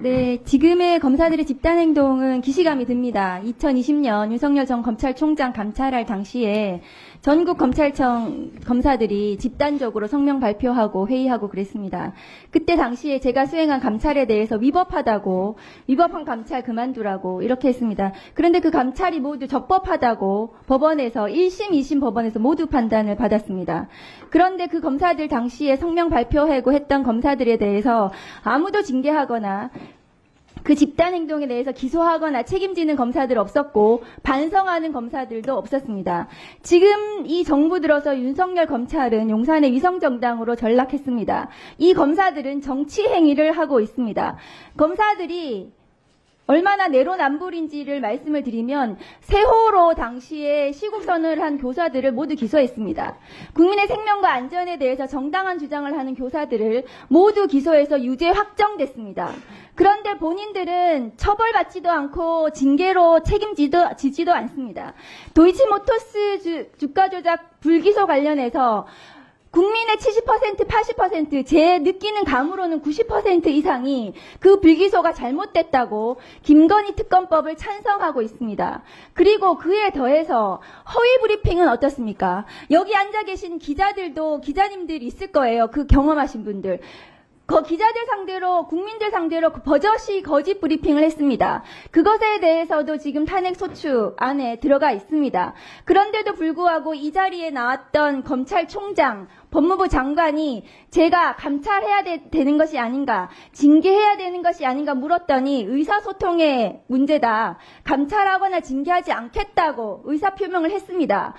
네, 지금의 검사들의 집단 행동은 기시감이 듭니다. 2020년 윤석열 전 검찰총장 감찰할 당시에 전국 검찰청 검사들이 집단적으로 성명 발표하고 회의하고 그랬습니다. 그때 당시에 제가 수행한 감찰에 대해서 위법한 감찰 그만두라고 이렇게 했습니다. 그런데 그 감찰이 모두 적법하다고 법원에서 1심, 2심 법원에서 모두 판단을 받았습니다. 그런데 그 검사들 당시에 성명 발표하고 했던 검사들에 대해서 아무도 징계하거나 그 집단 행동에 대해서 기소하거나 책임지는 검사들 없었고 반성하는 검사들도 없었습니다. 지금 이 정부 들어서 윤석열 검찰은 용산의 위성정당으로 전락했습니다. 이 검사들은 정치 행위를 하고 있습니다. 검사들이 얼마나 내로남불인지를 말씀을 드리면 세호로 당시에 시국선언을 한 교사들을 모두 기소했습니다. 국민의 생명과 안전에 대해서 정당한 주장을 하는 교사들을 모두 기소해서 유죄 확정됐습니다. 그런데 본인들은 처벌받지도 않고 징계로 책임지지도 않습니다. 도이치모터스 주가 조작 불기소 관련해서 국민의 70%, 80%, 제 느끼는 감으로는 90% 이상이 그 불기소가 잘못됐다고 김건희 특검법을 찬성하고 있습니다. 그리고 그에 더해서 허위 브리핑은 어떻습니까? 여기 앉아 계신 기자님들 있을 거예요. 그 경험하신 분들. 기자들 상대로, 국민들 상대로 버젓이 거짓 브리핑을 했습니다. 그것에 대해서도 지금 탄핵소추 안에 들어가 있습니다. 그런데도 불구하고 이 자리에 나왔던 검찰총장, 법무부 장관이 제가 감찰해야 되는 것이 아닌가, 징계해야 되는 것이 아닌가 물었더니 의사소통의 문제다. 감찰하거나 징계하지 않겠다고 의사표명을 했습니다.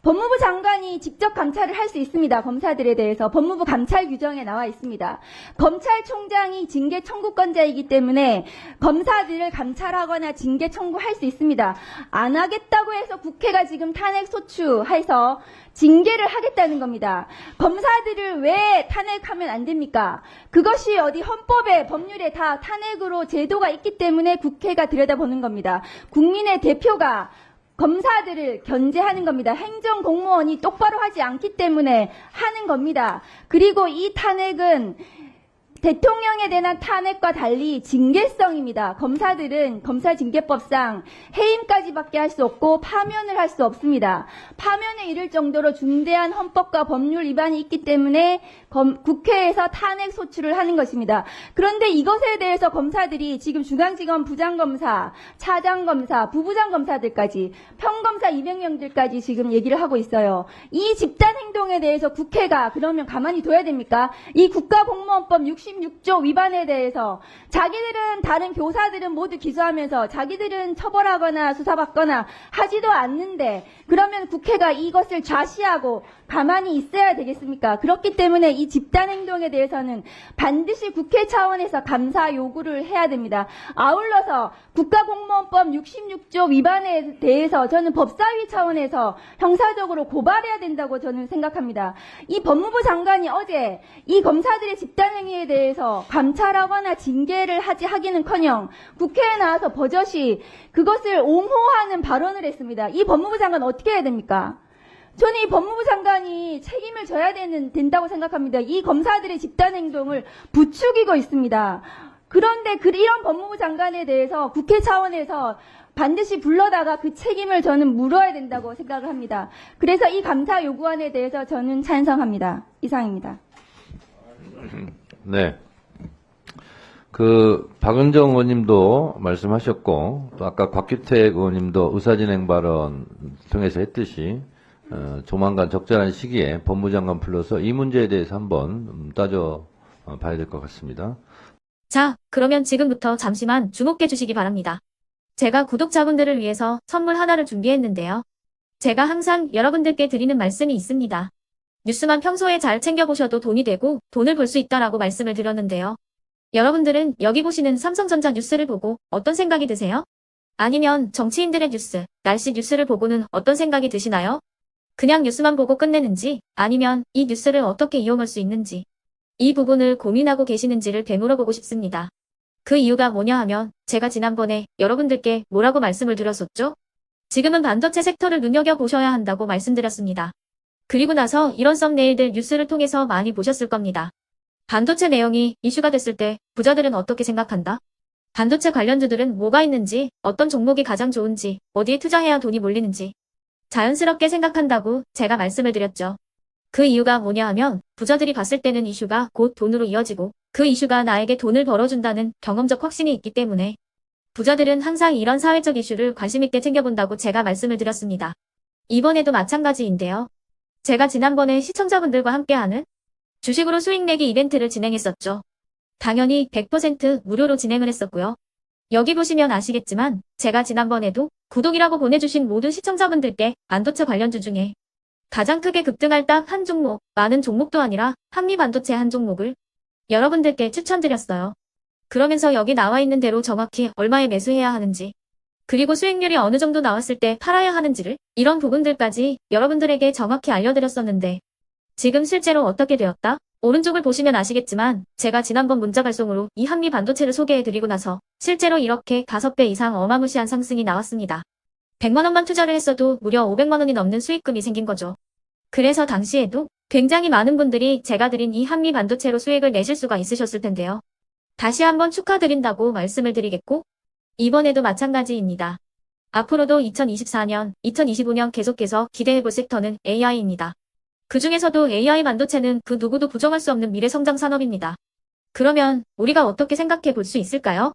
법무부 장관이 직접 감찰을 할 수 있습니다. 검사들에 대해서 법무부 감찰 규정에 나와 있습니다. 검찰총장이 징계 청구권자이기 때문에 검사들을 감찰하거나 징계 청구할 수 있습니다. 안 하겠다고 해서 국회가 지금 탄핵 소추해서 징계를 하겠다는 겁니다. 검사들을 왜 탄핵하면 안 됩니까? 그것이 어디 헌법에 법률에 다 탄핵으로 제도가 있기 때문에 국회가 들여다보는 겁니다. 국민의 대표가 검사들을 견제하는 겁니다. 행정공무원이 똑바로 하지 않기 때문에 하는 겁니다. 그리고 이 탄핵은 대통령에 대한 탄핵과 달리 징계성입니다. 검사들은 검사징계법상 해임까지밖에 할 수 없고 파면을 할 수 없습니다. 파면에 이를 정도로 중대한 헌법과 법률 위반이 있기 때문에 국회에서 탄핵 소추를 하는 것입니다. 그런데 이것에 대해서 검사들이 지금 중앙지검 부장검사, 차장검사, 부부장 검사들까지 평검사 200명들까지 지금 얘기를 하고 있어요. 이 집단 행동에 대해서 국회가 그러면 가만히 둬야 됩니까? 이 국가공무원법 66조 위반에 대해서 자기들은 다른 교사들은 모두 기소하면서 자기들은 처벌하거나 수사받거나 하지도 않는데 그러면 국회가 이것을 좌시하고 가만히 있어야 되겠습니까? 그렇기 때문에 이 집단 행동에 대해서는 반드시 국회 차원에서 감사 요구를 해야 됩니다. 아울러서 국가공무원법 66조 위반에 대해서 저는 법사위 차원에서 형사적으로 고발해야 된다고 저는 생각합니다. 이 법무부 장관이 어제 이 검사들의 집단 행위에 대해서 감찰하거나 징계를 하기는커녕 국회에 나와서 버젓이 그것을 옹호하는 발언을 했습니다. 이 법무부 장관 어떻게 해야 됩니까? 저는 이 법무부 장관이 책임을 져야 된다고 생각합니다. 이 검사들의 집단 행동을 부추기고 있습니다. 그런데 이런 법무부 장관에 대해서 국회 차원에서 반드시 불러다가 그 책임을 저는 물어야 된다고 생각을 합니다. 그래서 이 감사 요구안에 대해서 저는 찬성합니다. 이상입니다. 네. 박은정 의원님도 말씀하셨고, 또 아까 곽규택 의원님도 의사진행 발언 통해서 했듯이, 조만간 적절한 시기에 법무장관 불러서 이 문제에 대해서 한번 따져 봐야 될 것 같습니다. 자, 그러면 지금부터 잠시만 주목해 주시기 바랍니다. 제가 구독자분들을 위해서 선물 하나를 준비했는데요. 제가 항상 여러분들께 드리는 말씀이 있습니다. 뉴스만 평소에 잘 챙겨보셔도 돈이 되고 돈을 벌 수 있다라고 말씀을 드렸는데요. 여러분들은 여기 보시는 삼성전자 뉴스를 보고 어떤 생각이 드세요? 아니면 정치인들의 뉴스, 날씨 뉴스를 보고는 어떤 생각이 드시나요? 그냥 뉴스만 보고 끝내는지 아니면 이 뉴스를 어떻게 이용할 수 있는지 이 부분을 고민하고 계시는지를 되물어보고 싶습니다. 그 이유가 뭐냐 하면 제가 지난번에 여러분들께 뭐라고 말씀을 드렸었죠? 지금은 반도체 섹터를 눈여겨보셔야 한다고 말씀드렸습니다. 그리고 나서 이런 썸네일들 뉴스를 통해서 많이 보셨을 겁니다. 반도체 내용이 이슈가 됐을 때 부자들은 어떻게 생각한다? 반도체 관련주들은 뭐가 있는지, 어떤 종목이 가장 좋은지, 어디에 투자해야 돈이 몰리는지 자연스럽게 생각한다고 제가 말씀을 드렸죠. 그 이유가 뭐냐 하면 부자들이 봤을 때는 이슈가 곧 돈으로 이어지고 그 이슈가 나에게 돈을 벌어준다는 경험적 확신이 있기 때문에 부자들은 항상 이런 사회적 이슈를 관심 있게 챙겨본다고 제가 말씀을 드렸습니다. 이번에도 마찬가지인데요. 제가 지난번에 시청자분들과 함께하는 주식으로 수익 내기 이벤트를 진행했었죠. 당연히 100% 무료로 진행을 했었고요. 여기 보시면 아시겠지만 제가 지난번에도 구독이라고 보내주신 모든 시청자분들께 반도체 관련주 중에 가장 크게 급등할 딱 한 종목, 많은 종목도 아니라 한미반도체 한 종목을 여러분들께 추천드렸어요. 그러면서 여기 나와 있는 대로 정확히 얼마에 매수해야 하는지, 그리고 수익률이 어느 정도 나왔을 때 팔아야 하는지를 이런 부분들까지 여러분들에게 정확히 알려드렸었는데 지금 실제로 어떻게 되었다? 오른쪽을 보시면 아시겠지만 제가 지난번 문자 발송으로 이 한미 반도체를 소개해드리고 나서 실제로 이렇게 5배 이상 어마무시한 상승이 나왔습니다. 100만 원만 투자를 했어도 무려 500만 원이 넘는 수익금이 생긴 거죠. 그래서 당시에도 굉장히 많은 분들이 제가 드린 이 한미 반도체로 수익을 내실 수가 있으셨을 텐데요. 다시 한번 축하드린다고 말씀을 드리겠고 이번에도 마찬가지입니다. 앞으로도 2024년, 2025년 계속해서 기대해볼 섹터는 AI입니다. 그 중에서도 AI 반도체는 그 누구도 부정할 수 없는 미래 성장 산업입니다. 그러면 우리가 어떻게 생각해 볼 수 있을까요?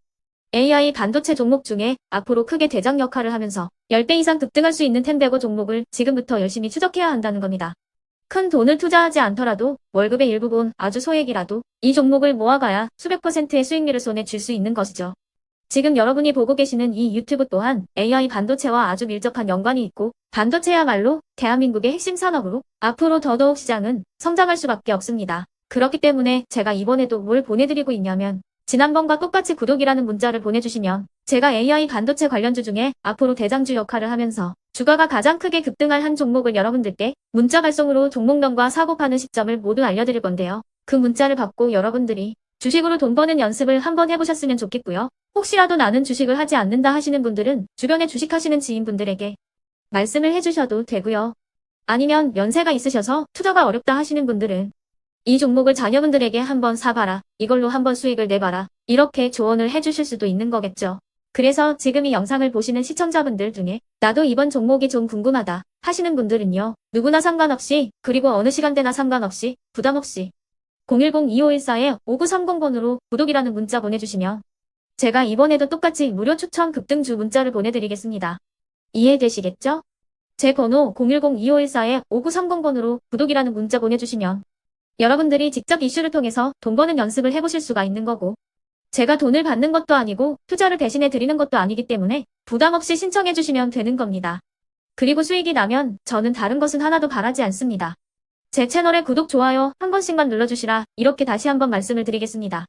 AI 반도체 종목 중에 앞으로 크게 대장 역할을 하면서 10배 이상 급등할 수 있는 텐베고 종목을 지금부터 열심히 추적해야 한다는 겁니다. 큰 돈을 투자하지 않더라도 월급의 일부분 아주 소액이라도 이 종목을 모아가야 수백 %의 수익률을 손에 쥘 수 있는 것이죠. 지금 여러분이 보고 계시는 이 유튜브 또한 AI 반도체와 아주 밀접한 연관이 있고 반도체야말로 대한민국의 핵심 산업으로 앞으로 더더욱 시장은 성장할 수밖에 없습니다. 그렇기 때문에 제가 이번에도 뭘 보내드리고 있냐면 지난번과 똑같이 구독이라는 문자를 보내주시면 제가 AI 반도체 관련주 중에 앞으로 대장주 역할을 하면서 주가가 가장 크게 급등할 한 종목을 여러분들께 문자 발송으로 종목명과 사고 파는 시점을 모두 알려드릴 건데요. 그 문자를 받고 여러분들이 주식으로 돈 버는 연습을 한번 해보셨으면 좋겠고요. 혹시라도 나는 주식을 하지 않는다 하시는 분들은 주변에 주식하시는 지인분들에게 말씀을 해주셔도 되고요. 아니면 연세가 있으셔서 투자가 어렵다 하시는 분들은 이 종목을 자녀분들에게 한번 사봐라. 이걸로 한번 수익을 내봐라. 이렇게 조언을 해주실 수도 있는 거겠죠. 그래서 지금 이 영상을 보시는 시청자분들 중에 나도 이번 종목이 좀 궁금하다 하시는 분들은요. 누구나 상관없이 그리고 어느 시간대나 상관없이 부담 없이 010-2514-5930번으로 구독이라는 문자 보내주시면 제가 이번에도 똑같이 무료 추천 급등주 문자를 보내드리겠습니다. 이해되시겠죠? 제 번호 010-2514-5930번으로 구독이라는 문자 보내주시면 여러분들이 직접 이슈를 통해서 돈 버는 연습을 해보실 수가 있는 거고 제가 돈을 받는 것도 아니고 투자를 대신해 드리는 것도 아니기 때문에 부담 없이 신청해 주시면 되는 겁니다. 그리고 수익이 나면 저는 다른 것은 하나도 바라지 않습니다. 제 채널에 구독, 좋아요 한 번씩만 눌러주시라 이렇게 다시 한번 말씀을 드리겠습니다.